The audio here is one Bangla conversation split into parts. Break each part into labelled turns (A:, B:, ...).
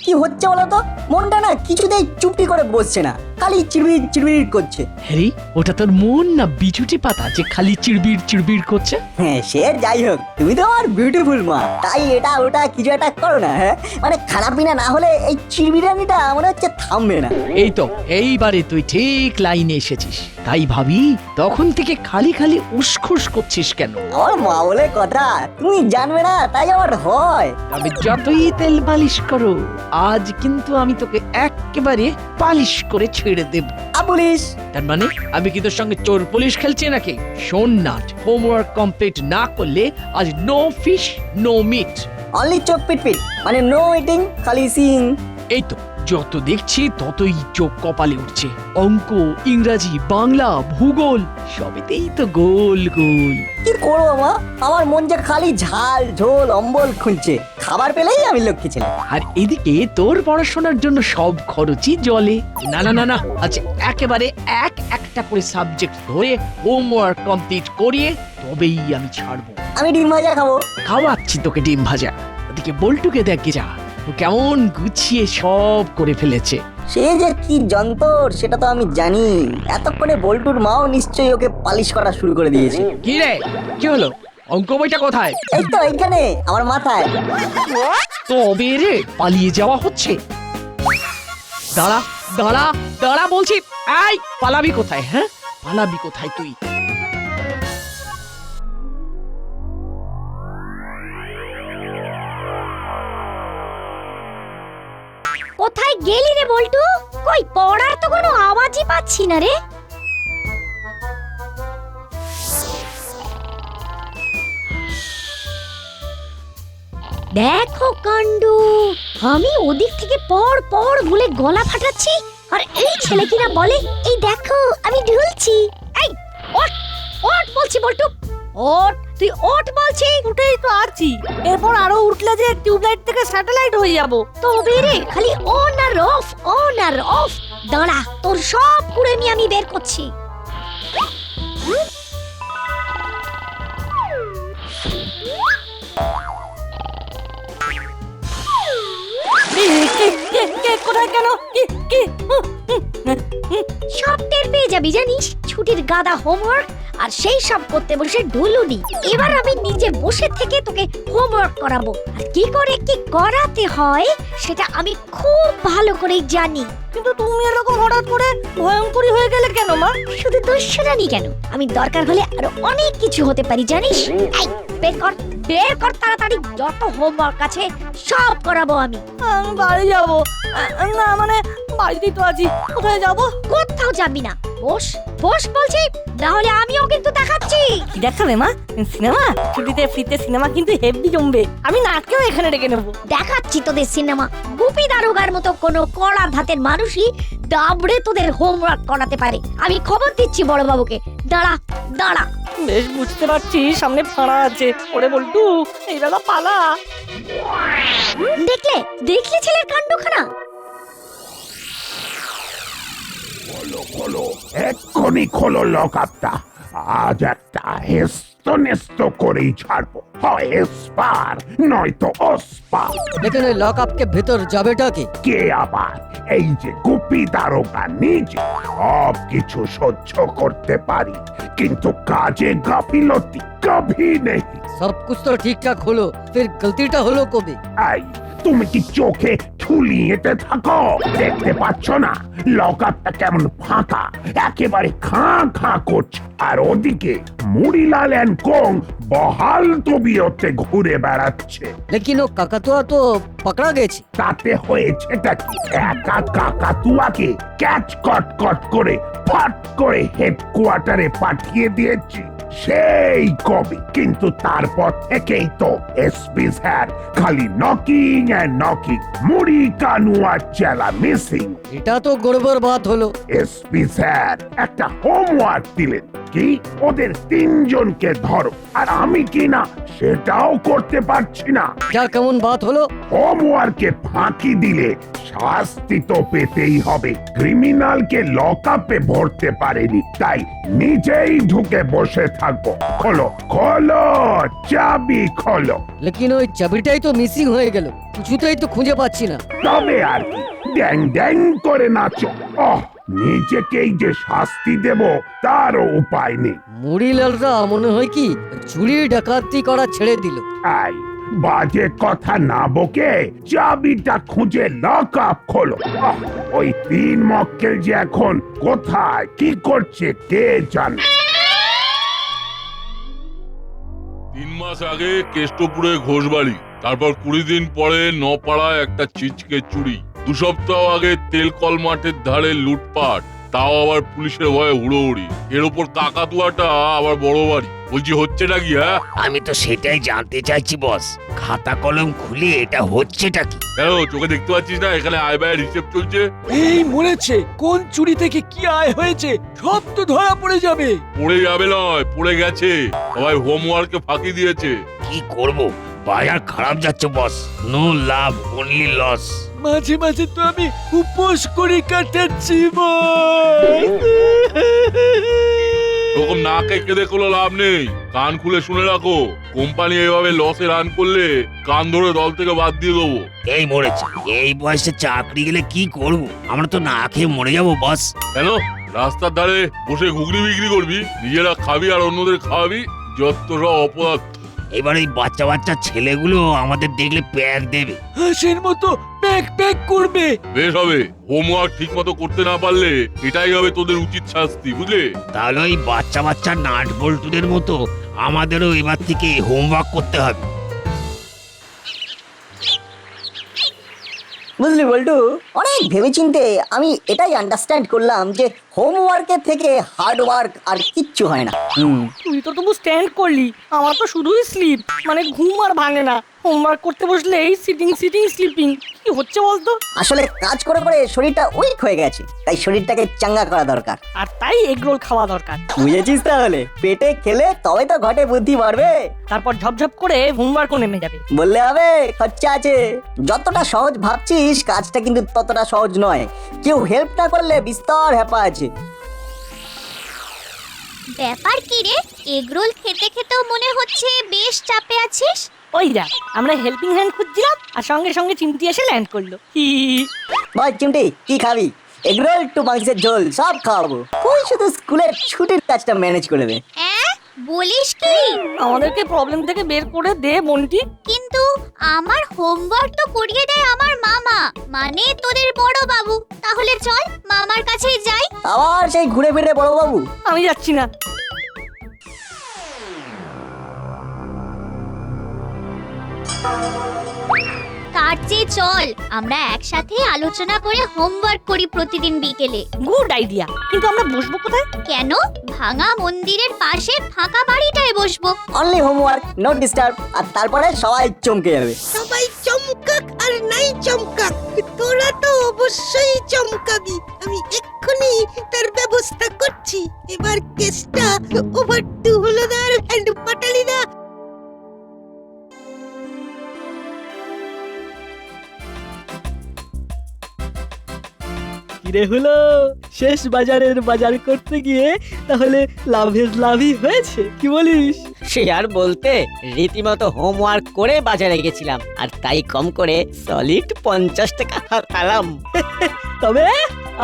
A: কি হচ্ছে বলো তো? মনটা না কিছুতেই চুপটি করে বসছে না, খালি চিড়বিড় চিড়বিড় করছে।
B: হ্যারি, ওটা তোর মন না বিছুটি পাতা যে খালি চিড়বিড় চিড়বিড় করছে?
A: হ্যাঁ সে যাই হোক, তুমি তো আমার বিউটিফুল মা, তাই এটা ওটা কিছু একটা করো না। হ্যাঁ মানে খানাপিনা না হলে এই চিড়বিড়ানিটা মনে হচ্ছে থামবে না।
B: এই তো এইবারে তুই ঠিক লাইনে এসেছিস। তাই ভাবি তখন থেকে খালি খালি উসখুস করছিস কেন?
A: আমার মা বলে কথা, তুমি জানবে না তাই আমার হয়।
B: তবে যতই তেল পালিশ করো, আজ কিন্তু আমি তোকে একেবারে পালিশ করে ছেড়ে দেব।
A: পুলিশ
B: তার মানে আমি কি তোর সঙ্গে চোর পুলিশ খেলছি নাকি? শোন না, হোমওয়ার্ক কমপ্লিট না করলে আজ no fish no meat.
A: Only চোখ পিটপিট, মানে নো ইটিং, খালি সিং।
B: এই তো যত দেখছি ততই চোখ কপালে উঠছে। অঙ্ক, ইংরাজি, বাংলা, ভূগোল সবেতেই তো গোল গোল।
A: কি করবো মা, আমার মন যে খালি ঝাল ঝোল অম্বল খুঁজছে, খাবার পেলেই আমি লক্ষ্মী ছেলে।
B: আর এদিকে তোর পড়াশোনার জন্য সব খরচই জলে। না না না না, আজ একেবারে একটা করে সাবজেক্ট ধরে হোমওয়ার্ক কমপ্লিট করিয়ে তবেই আমি ছাড়বো।
A: আমি ডিম ভাজা খাবো।
B: খাওয়াচ্ছি তোকে ডিম ভাজা। ওদিকে বল্টুকে দেখে যা, ও কেমন গুছিয়ে সব করে ফেলেছে।
A: সে যে কি যন্তর সেটা তো আমি জানি। এতক্ষণে বল্টুর মাও নিশ্চয়ই ওকে পালিশ করা শুরু করে দিয়েছে।
B: কি রে, কি হলো? অঙ্ক বইটা কোথায়?
A: এই তো এইখানে আমার মাথায়।
B: তবে রে পালিয়ে যাওয়া হচ্ছে। দাঁড়া দাঁড়া দাঁড়া বলছি। এই পালাবি কোথায়? হ্যাঁ পালাবি কোথায় তুই?
C: কোথায় গেলি রে বল্টু? কই পড়ার তো কোনো আওয়াজই পাচ্ছি না রে। দেখো কাণ্ড, আমি ওদিক থেকে পড় পড় বলে গলা ফাটাচ্ছি, আর এই ছেলে কিনা বলে এই দেখো আমি ঢুলছি। এই ওঠ ওঠ বলছি বল্টু, ওঠ, তুই ওঠ বলছি।
D: উঠেই তো আছি, এরপর আরো উঠলে যে টিউবলাইট থেকে স্যাটেলাইট হয়ে যাব।
C: তবে রে খালি অন আর অফ অন আর অফ। দাঁড়া, তোর সব কুড়েমি আমি বের করছি।
D: কোথায় কেন
C: সব টের পেয়ে যাবি জানিস, ছুটির গাদা হোমওয়ার্ক আর সেই সব করতে বসে ঢুলুনি। এবার আমি নিজে বসে থেকে তোকে হোমওয়ার্ক করাবো, আর কি করে কি করাতে হয় সেটা আমি খুব ভালো করেই জানি।
D: কিন্তু তুমি এরকম হঠাৎ করে ভয়ঙ্করী হয়ে গেলে কেন মা?
C: শুধু দুশ্মনানি কেন, আমি দরকার হলে আরো অনেক কিছু হতে পারি জানিস। এই বের কর তাড়াতাড়ি, যত হোমওয়ার্ক আছে সব করাবো আমি।
D: আমি বাড়ি যাব না, মানে বাড়িতেই তো আছি, কোথায় যাব?
C: কোথাও যাবি না, বস বস বলছি, না হলে আমিও কিন্তু দেখাচ্ছি।
D: কি দেখাবে মা? সিনেমা? ছুটিতে ফ্রিতে সিনেমা কিন্তু হেভি জমবে। আমি নাটকেও এখানে ডেকে নেবো।
C: দেখাচ্ছি তোদের সিনেমা। গুপি দারোগার মতো কোনো কড়া ধাতের মানুষই দাবড়ে তোদের হোমওয়ার্ক করাতে পারে। আমি খবর দিচ্ছি বড় বাবুকে। দাঁড়া দাঁড়া।
D: বেশ বুঝতে পারছি সামনে ফাঁড়া আছে। ওরে বল্টু, এই বেলা পালা।
C: দেখলে দেখলে ছেলের কাণ্ডখানা।
E: খোলো এক্ষুনি খোলো লকআপটা। আজ একটা হেস্ত করেই ছাড়বো, হয় এসপার নয়তো ওসপার।
F: এখানে লকআপকে ভেতর যাবেটা কি?
E: কে আবার? এই যে গুপি দারোগা নিজে। সব কিছু সহ্য করতে পারি, কিন্তু কাজে গাফিলতি কভি নেই।
F: সব কুছ তো ঠিকঠাক হলো, ফির গলতিটা হলো কবে?
E: এই তুমি কি চোখে ঠুলিয়েতে থাকো? দেখতে পাচ্ছ না লকআপটা কেমন ফাঁকা, একেবারে খাঁ করছে। আর ওদিকে মুড়িলাল এন্ড কোং বহাল তবিয়তে ঘুরে বেড়াচ্ছে।
F: লেকিন ও কাকাতুয়া তো পকড়া গেছে।
E: তাতে হয়েছেটা কি? একা কাকাতুয়াকে ক্যাচ কট করে ফট করে হেডকোয়ার্টারে পাঠিয়ে দিয়েছি সেই কবে। কিন্তু তারপর থেকেই তো এসপি স্যার খালি নকিং এন্ড নকিং, মুড়ি কানুয়া চেলা মিসিং।
F: এটা তো গড়বড় বাত হলো।
E: এসপি স্যার একটা হোমওয়ার্ক দিলেন, কি ওদের তিনজনকে ধরো, আর আমি কি না সেটাও করতে পারছি না।
F: যা কেমন বাত হলো?
E: হোমওয়ার্কে ফাঁকি দিলে শাস্তি তো পেতেই হবে। ক্রিমিনালকে লকআপে ভরতে পারেনি, তাই নিজেই ঢুকে বসে থাকবো। খোলো খোলো, চাবি খোলো।
F: লেকিন ওই চাবিটাই তো মিসিং হয়ে গেল, কিছুতেই তো খুঁজে পাচ্ছি না।
E: তবে আর কি, ড্যাং ড্যাং করে নাচো। নিজেকেই যে শাস্তি দেব তারও উপায় নেই।
F: মুড়িলালরা মনে হয় কি চুরি ডাকাতি করা ছেড়ে দিল।
E: আই বাজে কথা না বকে চাবিটা খুঁজে লক আপ খোলো। ওই 3 মক্কেল যে এখন কোথায় কি করছে কে জানে।
G: 3 মাস আগে কেষ্টপুরে ঘোষবাড়ি, তারপর 20 দিন পরে নপাড়ায় একটা চিচকে চুরি, 2 সপ্তাহ আগে তেলকল মাঠের ধারে লুটপাট, তাও আবার পুলিশের ভয়ে হুড়োহুড়ি, এর উপর কাকাতুয়াটা আবার বড় বাড়ি। বলছি হচ্ছেটা কি? হ্যাঁ,
H: আমি তো সেটাই জানতে চাইছি বস, খাতা কলম খুলে এটা হচ্ছেটা কি?
G: কেন চোখে দেখতে পাচ্ছিস না এখানে আয় ব্যয়ের হিসেব চলছে?
I: এই মরেছে, কোন চুরি থেকে কি আয় হয়েছে সব তো ধরা পড়ে যাবে।
G: পড়ে যাবে নয়, পড়ে গেছে। সবাই হোমওয়ার্কে ফাঁকি দিয়েছে।
H: কি করব, বাজার খারাপ যাচ্ছে বস, নো লাভ অনলি লস।
I: মাঝে মাঝে তো আমি উপোস করে কাটাচ্ছি
G: ওরকম না কেঁদে কোনো লাভ নেই, কান খুলে শুনে রাখো। কোম্পানি এইভাবে লসে রান করলে কান ধরে দল থেকে বাদ দিয়ে দেবো।
H: এই মরেছে, এই বয়সে চাকরি গেলে কি করব? আমরা তো না খেয়ে মরে যাবো বস।
G: কেন রাস্তার ধারে বসে ঘুগনি বিক্রি করবি, নিজেরা খাবি আর অন্যদের খাওয়াবি? যত সব অপদার্থ।
H: এবার এই বাচ্চা বাচ্চা ছেলেগুলো আমাদের দেখলে প্যাক দেবে।
I: হাসির মতো প্যাক প্যাক করবে।
G: বেশ হবে, হোমওয়ার্ক ঠিক মতো করতে না পারলে এটাই হবে তোদের উচিত শাস্তি, বুঝলে?
H: তাহলে ওই বাচ্চা বাচ্চা নাট বল্টুদের মতো আমাদেরও এবার থেকে হোমওয়ার্ক করতে হবে।
A: বুঝলি বল্টু, অনেক ভেবেচিন্তে আমি এটাই আন্ডারস্ট্যান্ড করলাম যে হোমওয়ার্কের থেকে হার্ড ওয়ার্ক আর কিচ্ছু হয় না।
D: তুই তো তবু স্ট্যান্ড করলি, আমার তো শুধুই স্লিপ, মানে ঘুম আর ভাঙে না। হোমওয়ার্ক করতে বসলে এই সিটিং সিটিং স্লিপিং কি হচ্ছে বলতো?
A: আসলে কাজ করে করে শরীরটা উইক হয়ে গেছে, তাই শরীরটাকে চাঙ্গা করা দরকার।
D: আর তাই এগরোল খাওয়া দরকার।
A: বুঝেছিস? তাহলে পেটে খেলে তবে তো ঘটে বুদ্ধি বাড়বে।
D: তারপর ঝপঝপ করে হোমওয়ার্কও নেমে যাবে।
A: বললে হবে, খরচা আছে। যতটা সহজ ভাবছিস কাজটা কিন্তু ততটা সহজ নয়। কেউ হেল্প না করলে বিস্তর হ্যাপা আছে।
C: ব্যাপার কি রে, এগরোল খেতে খেতেও মনে হচ্ছে বেশ চাপে আছিস।
D: ওই যা, আমরা হেল্পিং হ্যান্ড খুঁজছিলাম আর সঙ্গে সঙ্গে চিমটি এসে ল্যান্ড করলো।
A: বল চিমটি, কি খাবি? এগরোল টু মাংসের ঝোল সব খাওয়াবো। তুই শুধু স্কুলের ছুটির কাজটা ম্যানেজ করে দেবে।
C: বলিস কি?
D: আমাদেরকে প্রবলেম থেকে বের করে দে বন্টি।
C: কিন্তু আমার হোমওয়ার্ক তো করিয়ে দেয় আমার মামা, মানে তোদের বড় বাবু। তাহলে চল মামার কাছেই যাই।
A: আবার সেই ঘুরে ফিরে বড় বাবু?
D: আমি যাচ্ছি না।
C: তার চেয়ে চল আমরা একসাথে আলোচনা করে হোমওয়ার্ক করি প্রতিদিন বিকেলে।
D: গুড আইডিয়া, কিন্তু আমরা বসবো কোথায়?
C: কেন, ভাঙা মন্দিরের পাশে ফাঁকা বাড়িটায় বসবো।
A: Only homework, no disturb. আর তারপরে সবাই চমকে যাবে।
J: সবাই চমকাক আর নাই চমকাক, তোরা তো অবশ্যই চমকাবি। আমি এক্ষুনি তার ব্যবস্থা করছি। এবার কেসটা ওভার টু হলদার এন্ড পাটালিদা।
I: কিরে হলো, শেষ বাজারের বাজার করতে গিয়ে তাহলে লাভের লাভই হয়েছে, কি বলিস?
K: সে আর বলতে, রীতিমতো হোমওয়ার্ক করে বাজারে গেছিলাম আর তাই কম করে সলিড 50 টাকা হাতালাম।
I: তবে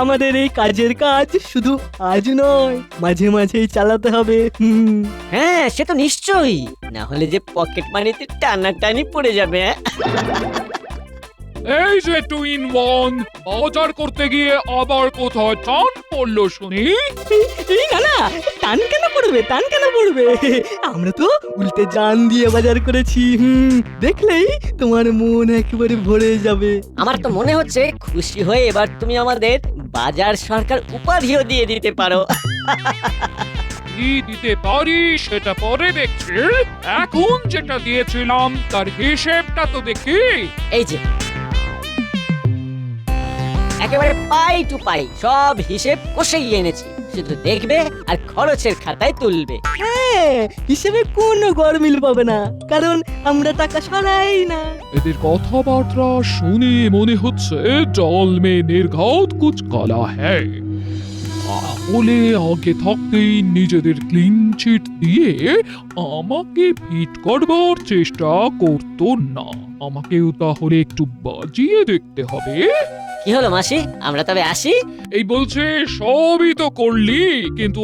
I: আমাদের এই কাজের কাজ শুধু আজ নয়, মাঝে মাঝেই চালাতে হবে।
K: হ্যাঁ, সে তো নিশ্চয়ই, না হলে যে পকেট মানিতে টানাটানি পড়ে যাবে।
L: এই যে টুইন ওয়ান, বাজার করতে গিয়ে আবার কোথায় টান পড়লো শুনি?
I: এই না না, টান কেন পড়বে, টান কেন পড়বে? আমরা তো উল্টে জান দিয়ে বাজার করেছি। দেখলেই তোমার মন একেবারে ভরে যাবে।
K: আমার তো মনে হচ্ছে খুশি হয়ে এবার তুমি আমাদের বাজার সরকার উপাধিও দিয়ে দিতে পারো।
L: কি দিতে পারি সেটা পরে দেখছি, এখন যেটা দিয়েছিলাম তার হিসেবটা তো দেখি।
K: এই যে একেবারে পাই টু পাই সব হিসেব কষেই এনেছি, শুধু দেখবে আর খরচের খাতায় তুলবে।
I: হ্যাঁ, হিসেবে কোনো গরমিল পাবে না, কারণ আমরা টাকা সরাই না।
L: এদের কথাবার্তা শুনে মনে হচ্ছে জল মে নির্ঘাত কুছ কালা হ্যায়। তাহলে আগে থাকতেই নিজেদের ক্লিন চিট দিয়ে আমাকে ফিট করবার চেষ্টা করতো না। আমাকেও তাহলে একটু বাজিয়ে দেখতে হবে।
K: কি হলো মাসি, আমরা তবে আসি?
L: এই বলছে সবই তো করলি, কিন্তু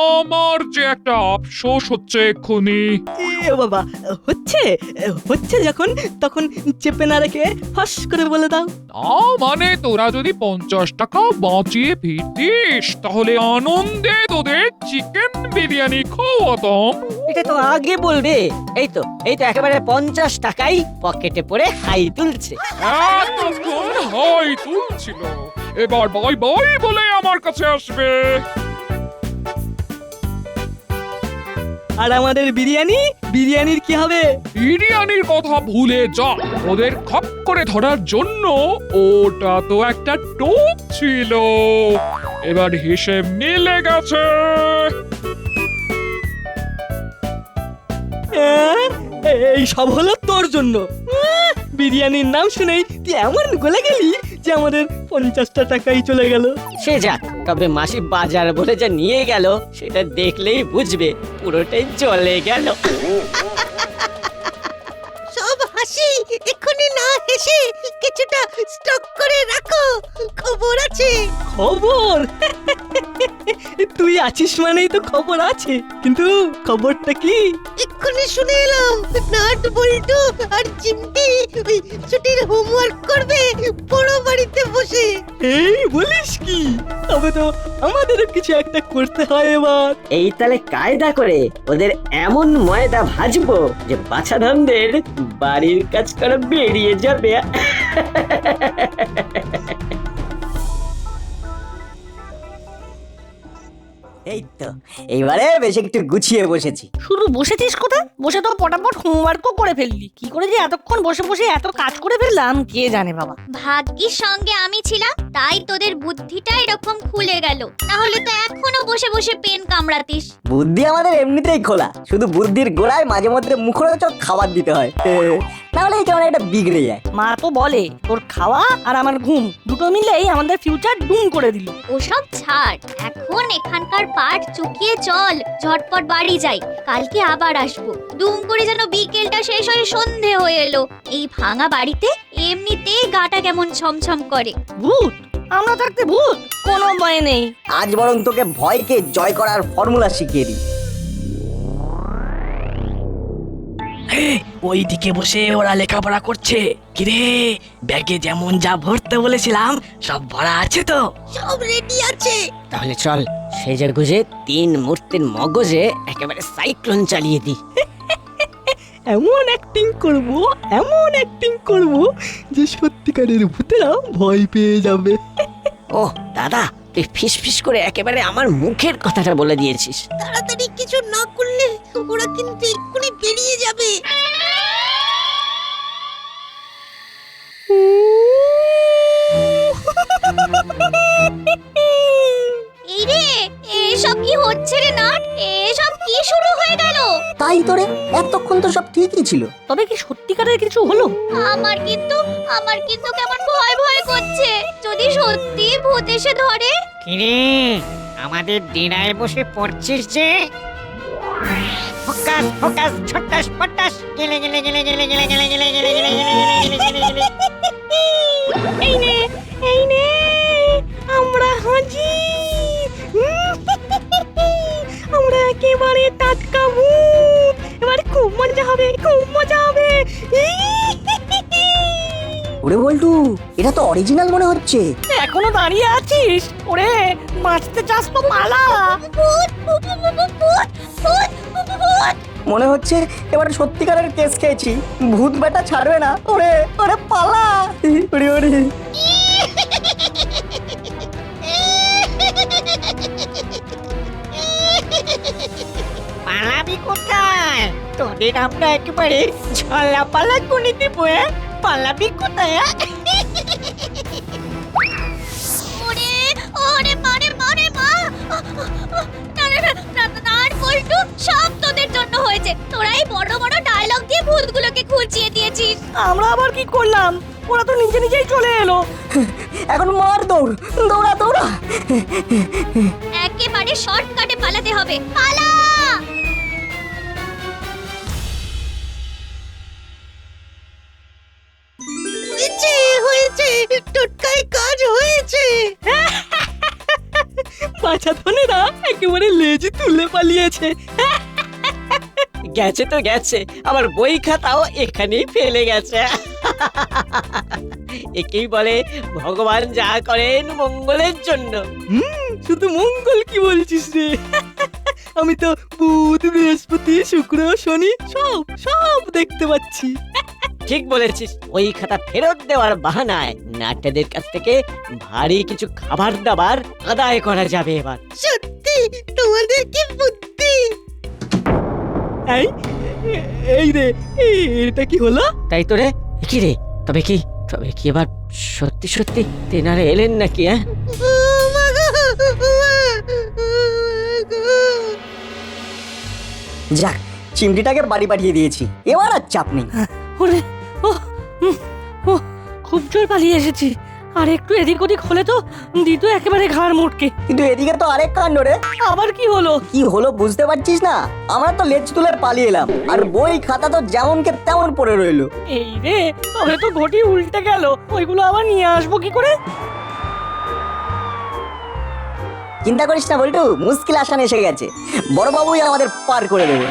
L: আমার যে একটা আফসোস হচ্ছে এক্ষুনি।
I: এ বাবা, হচ্ছে হচ্ছে যখন তখন চেপে না রেখে ফস করে বলে দাও।
L: না মানে তোরা যদি 50 টাকা বাঁচিয়ে ফিরতিস তাহলে আনন্দে তোদের চিকেন বিরিয়ানি খাওয়াতাম।
K: এটা তো আগে বলবে। এই তো একেবারে 50 টাকাই পকেটে পড়ে হাই তুলছে।
L: এতক্ষণ হাই তুলছিল, এবার বাই বাই বলে আমার কাছে আসবে।
I: আর আমাদের বিরিয়ানির কি হবে?
L: বিরিয়ানির কথা ভুলে যা, ওদের খপ করে ধরার জন্য ওটা তো একটা টোপ ছিল। এবার হিসেব মিলে গেছে।
I: এই সব হলো তোর জন্য। বিরিয়ানির নাম শুনেই তুই এমন গলে গেলি যে আমাদের 50টা টাকাই চলে গেল।
K: সে যাক, তবে মাসি বাজার বলে যা নিয়ে গেল সেটা দেখলেই বুঝবে পুরোটাই চলে গেল।
J: সব হাসি, এক্ষুনি না হেসে কিছুটা স্টক করে রাখো, খবর আছে।
I: খবর? তুই আছিস মানেই তো খবর আছে, কিন্তু খবরটা কি?
J: এক্ষুনি শুনে এলাম নাট বল্টু আর চিমটি ওই ছুটির হোমওয়ার্ক করবে বড় বাড়িতে বসে।
I: এই বলিস কি? তবে তো আমাদেরও কিছু একটা করতে হয় এবার।
K: এই তালে কায়দা করে ওদের এমন ময়দা ভাজবো যে বাছাধনদের বাড়ির কাজ করা বেরিয়ে যাবে।
A: এই তো এইবারে বেশ একটু গুছিয়ে বসেছি।
D: শুধু বসেছিস কোথায়? বসে তো পটাপট হোমওয়ার্কও করে ফেললি। কি করে যে এতক্ষণ বসে বসে এত কাজ করে ফেললাম কে জানে বাবা।
C: ভাগ্যিস সঙ্গে আমি ছিলাম, তাই তোদের বুদ্ধিটা এরকম খুলে গেল, না হলে তো এখনো বসে বসে পেন কামড়াতিস।
A: বুদ্ধি আমাদের এমনিতেই খোলা, শুধু বুদ্ধির গোড়ায় মাঝে মধ্যে মুখরোচক খাবার দিতে হয়, না হলে কেমন একটা বিগড়ে যায়।
D: মা তো বলে তোর খাওয়া আর আমার ঘুম দুটো মিলেই আমাদের ফিউচার ডুম করে দিল।
C: ওসব ছাড়, এখন এখানকার পাঠ চুকিয়ে চল, ঝটপট বাড়ি যাই, কালকে আবার আসবো। দুম করে যেন বিকেলটা শেষ হয়ে সন্ধে হয়ে এলো। এই ভাঙা বাড়িতে এমনিতেই গাটা কেমন ছমছম করে।
D: ভূত? আমরা থাকতে ভূত? কোনো ভয় নেই।
A: আজ বরং তোকে ভয়কে জয় করার ফর্মুলা শিখিয়ে দিই।
I: ওইদিকে বসে ওরা লেখাপড়া করছে। কিরে, ব্যাগে যেমন যা ভরতে বলেছিলাম সব ভরা আছে তো?
J: সব রেডি আছে।
K: তাহলে চল সেজে গুজে 3 মূর্তির মগজে একেবারে সাইক্লোন চালিয়ে দি।
I: এমন অ্যাক্টিং করব যে সত্যিকারের ভূতেরা ভয় পেয়ে যাবে।
K: ও দাদা, তুই ফিস ফিস করে একেবারে আমার মুখের কথাটা বলে দিয়েছিস।
J: তাড়াতাড়ি কিছু না করলে ওরা কিন্তু এক্ষুনি বেরিয়ে যাবে।
C: এই রে, এসব কি হচ্ছে রে নাট? এসব কি শুরু হয়ে গেল?
A: তাই তোরে এতক্ষণ তো সব ঠিকই ছিল।
D: তবে কি সত্যিকারের কিছু হলো?
C: আমার কিন্তু কেমন ভয় ভয় করছে। যদি সত্যি ভূত এসে ধরে?
K: কিরে, আমাদের ডিনায় বসে পড়ছিস যে? ফোকাস ফোকাস ছটাস পটাস গেলে গেলে গেলে গেলে গেলে গেলে গেলে গেলে গেলে গেলে গেলে গেলে।
I: এই নে আমরা হাজির। আমরা একেবারে টাটকা ভূত। এবার খুব মজা হবে।
A: ওরে বল্টু, এটা তো অরিজিনাল মনে হচ্ছে।
D: এখনো দাঁড়িয়ে আছিস? ওরে বাঁচতে চাস তো পালা।
C: ভূত ভূত ভূত ভূত ভূত।
A: মনে হচ্ছে এবার সত্যিকারের কেস খেয়েছি, ভূত বেটা ছাড়বে না। ওরে ওরে পালা, ওরে ওরে।
K: পালাবি কোথায়? তোদের আমরা একেবারে ঝলা পালা করে দেবো। পালাবি কোথায়?
C: ওরে ওরে মারে মারে মা, আর পল্টু সব তোদের জন্য হয়েছে। তোরাই বড় বড় ডায়লগ দিয়ে ভূতগুলোকে খুঁচিয়ে দিয়েছিস।
D: আমরা আবার কি করলাম? ওরা তো নিজে নিজেই চলে এলো।
A: এখন মার দৌড়, দৌড়া দৌড়া।
C: একেবারে শর্টকাটে পালাতে হবে। পালা!
J: হয়েছে হয়েছে, টোটকায় কাজ হয়েছে।
I: বাছা ধনেরা একেবারে লেজ তুলে পালিয়েছে।
K: গেছে তো গেছে, আমার বই খাতাও এখানেই ফেলে গেছে। একেই বলে ভগবান যা করেন মঙ্গলের জন্য।
I: শুধু মঙ্গল কি বলছিস রে? আমি তো বুধ, বৃহস্পতি, শুক্র, শনি সব সব দেখতে পাচ্ছি।
K: ঠিক বলেছিস, ওই খাতা ফেরত দেওয়ার বাহানায় নাট্যদের কাছ থেকে ভারী কিছু খাবার দাবার আদায় করা যাবে এবার।
J: সত্যি তোমাদের কি বুদ্ধি!
I: এই রে, এটা কি হলো?
K: তাই তো রে, কি রে? তবে কি এবার সত্যি সত্যি তেনারে এলেন নাকি?
A: যাক, চিমটিটাকে বাড়ি পাঠিয়ে দিয়েছি, এবার আর চাপ নেই।
D: ওরে ও ও খুব জোর পালিয়ে এসেছি। আর একটু এদিক ওদিক হলে তো দিত একেবারে ঘাড় মোটকে।
A: কিন্তু এদিকে তো আরেক কাণ্ড রে।
D: আবার কি হলো?
A: কি হলো বুঝতে পারছিস না? আমরা তো লেজ তুলে পালিয়ে এলাম, আর বই খাতা তো যেমনকে তেমন পড়ে রইলো।
D: এই রে, তবে তো ঘটি উল্টে গেল। ওইগুলো আবার নিয়ে আসবো কি করে?
A: চিন্তা করিস না বল্টু, মুশকিল আসান এসে গেছে। বড়বাবুই আমাদের পার করে দেবে।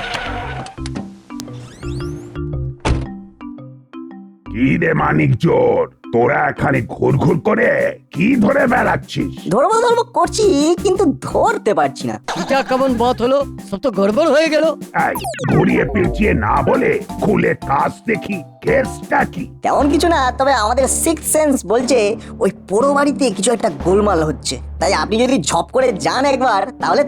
E: কি রে মানিক চোর, তোরা এখানে ঘুরঘুর করে কি ধরে বেড়াচ্ছিস?
A: ধরবো করছি, কিন্তু ধরতে পারছি না।
F: এটা কেমন বাত হলো? সব তো গড়বড় হয়ে গেল।
E: এই ঘুরিয়ে পেঁচিয়ে না বলে খুলে কাজ দেখি, কেসটা কি?
A: তেমন কিছু না, তবে আমাদের সিক্স সেন্স বলছে ওই পোড়ো বাড়িতে কিছু একটা গোলমাল হচ্ছে। তাই আপনি যদি ঝপ করে যান একবার, তাহলে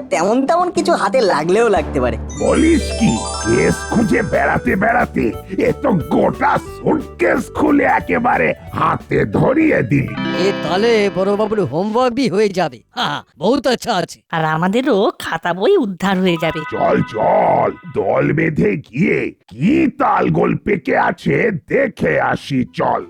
A: তেমন কিছু হাতে লাগলেও লাগতে পারে।
E: বলিস কি? কেস খুঁজে বেড়াতে বেড়াতে এ তো গোটা সুটকেস খুলে একেবারে হাতে ধরিয়ে দিলি।
F: এ তাহলে বড়বাবুর হোমওয়ার্ক বি হয়ে যাবে। হ্যাঁ, বহুত আচ্ছা আছে।
D: আর আমাদেরও খাতা বই উদ্ধার হয়ে যাবে।
E: চল চল, দল বেঁধে গিয়ে কি তাল গোল পেকে আছে দেখে আসি, চল।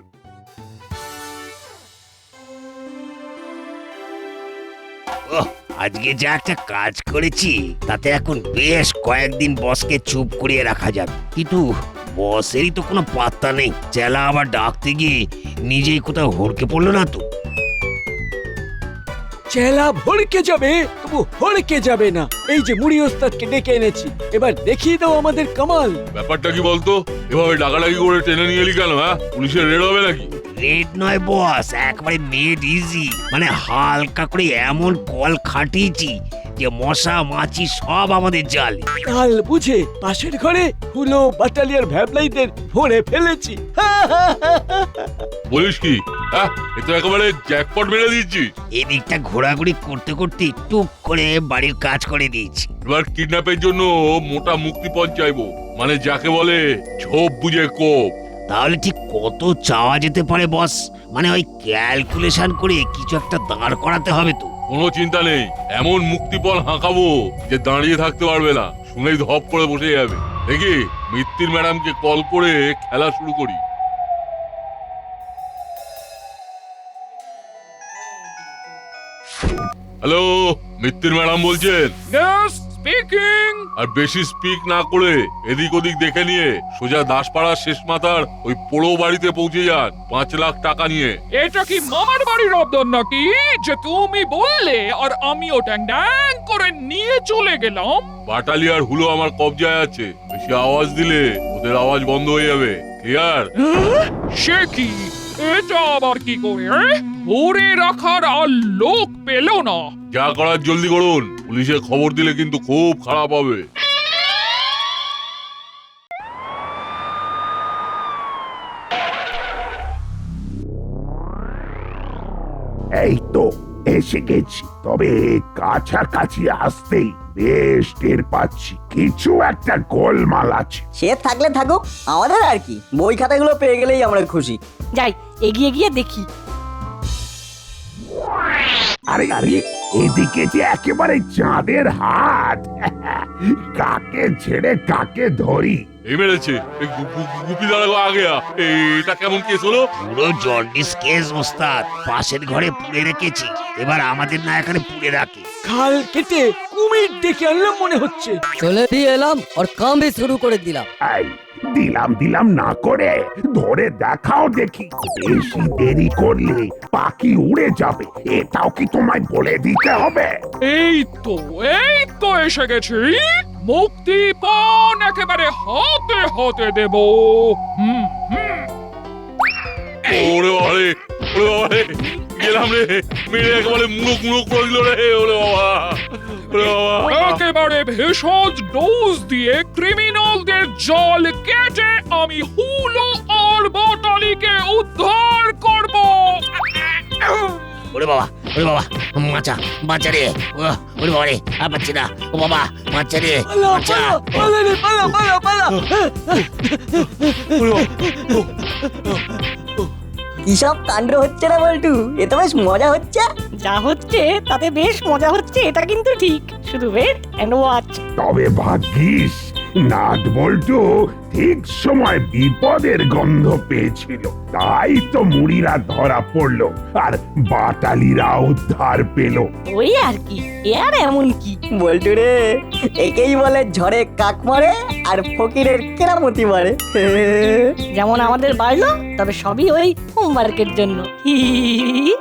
H: আজকে যা একটা কাজ করেছি তাতে এখন বেশ কয়েকদিন বসকে চুপ করিয়ে রাখা যাবে। কিন্তু বসেরই তো কোনো পাত্তা নেই। চেলা আবার ডাকতে গিয়ে নিজেই কোথাও হড়কে পড়লো না তো?
M: চেলা ভড়কে যাবে, তবু হড়কে যাবে না। এই যে মুড়ি ওস্তাদকে ডেকে এনেছি, এবার দেখিয়ে দাও আমাদের কামাল।
G: ব্যাপারটা কি বলতো? এভাবে ডাকাডাকি করে টেনে নিয়ে এলি কেন? হ্যাঁ, পুলিশের রেড হবে নাকি?
H: রেড নয় বস, একবারে মেড ইজি। মানে হালকা করে এমন কল খাটিয়েছি যে মশা মাছি সব আমাদের জালে।
M: কাল বুঝে পাশের ঘরে হুলো বাটালিয়ার ভ্যাবলাইদের ভরে ফেলেছি।
G: বলিস কি? হ্যাঁ, এ তো একেবারে জ্যাকপট মেরে দিচ্ছি।
H: এদিকটা ঘোরাঘুরি করতে করতে টুক করে বাড়ির কাজ করে দিয়েছি।
G: এবার কিডন্যাপের জন্য মোটা মুক্তিপণ চাইবো, মানে যাকে বলে ঝোপ বুঝে কোপ।
H: তাহলে ঠিক কত চাওয়া যেতে পারে বস? মানে ওই ক্যালকুলেশন করে কিছু একটা দাঁড় করাতে হবে তো।
G: কোনো চিন্তা নেই, এমন মুক্তিপণ হাঁকাবো যে দাঁড়িয়ে থাকতে পারবে না, শুনেই ধপ করে বসে যাবে। দেখি মিত্তির ম্যাডামকে কল করে খেলা শুরু করি। হ্যালো, মিত্তির ম্যাডাম বলছেন?
L: Yes, speaking.
G: আর বেশি স্পিক না করে এদিক ওদিক দেখে নিয়ে সোজা দাসপাড়ার শেষ মাথার ওই পোড়ো বাড়িতে পৌঁছে যান 5 লাখ টাকা নিয়ে।
L: এটা কি মামার বাড়ির আবদার নাকি যে তুমি বললে আর আমিও ড্যাং ড্যাং করে নিয়ে চলে গেলাম?
G: বাটালিয়ার হুলো আমার কবজায় আছে, বেশি আওয়াজ দিলে ওদের আওয়াজ বন্ধ হয়ে যাবে। ক্লিয়ার?
L: সে কি? এটা আবার কি করে? ধরে রাখার আর লোক পেল না।
G: যা করার জলদি করুন, পুলিশে খবর দিলে কিন্তু খুব খারাপ হবে।
E: এই তো এসে গেছি, তবে কাছাকাছি আসতেই বেশ টের পাচ্ছি কিছু একটা গোলমাল আছে।
A: সে থাকলে থাকুক, আমাদের আর কি। বই খাতাগুলো পেয়ে গেলেই আমরা খুশি।
D: যাই, এগিয়ে গিয়ে দেখি।
E: আরে আরে, এদিকে যে একেবারে চাঁদের হাট। কাকে ছেড়ে কাকে ধরি।
G: এই মেরেছে গুপি দাঁড়াবো আগে এটা কেমন কেস হলো?
H: পুরো জন্ডিস কেস ওস্তাদ, পাশের ঘরে পুড়ে রেখেছি, এবার আমাদের না এখানে পুড়ে রাখে।
M: খাল কেটে কুমির ডেকে আনলাম মনে হচ্ছে।
F: চলে দিয়ে এলাম আর কামে শুরু করে দিলাম।
E: এই, দিলাম না করে ধরে দেখাও দেখি। বেশি দেরি করলে পাখি উড়ে যাবে, এটাও কি তোমায় বলে দিতে হবে?
L: এই তো এসে গেছি। মুক্তিপণ একেবারে হাতে হাতে দেব। হুম হুম।
G: ওরে বাবারে, ওরে বাবারে, গেলাম রে, মেরে একেবারে মুড়ো করে দিল রে। ওরে বাবা, ওরে বাবা।
L: একেবারে ভেষজ ডোজ দিয়ে ক্রিমিনালদের জল কেটে আমি হুলো আর বটালিকে উদ্ধার করব।
H: ওরে বাবা, বাঁচা রে। ওরে বাবা রে, আর পাচ্ছি না। ও বাবা, বাঁচা রে, বাঁচা।
M: পালা রে, পালা।
A: কি সব কাণ্ড হচ্ছে না বল্টু, এ তো বেশ মজা হচ্ছে।
D: যা হচ্ছে তাতে বেশ মজা হচ্ছে, এটা কিন্তু ঠিক। শুধু ওয়েট এন্ড ওয়াচ।
E: তবে ভাগ্যিস নাট বল্টু ঠিক সময় বিপদের গন্ধ পেয়েছিল, তাই তো মুড়িরা ধরা পড়লো আর বাটালিরা উদ্ধার পেল।
D: ওই আর কি, এ আর এমন কি।
A: বল্টু রে, একেই বলে ঝড়ে কাক মারে আর ফকিরের কেরামতি মারে।
D: যেমন আমাদের বাড়লো, তবে সবই ওই হোমওয়ার্কের জন্য। হি হি হি হি।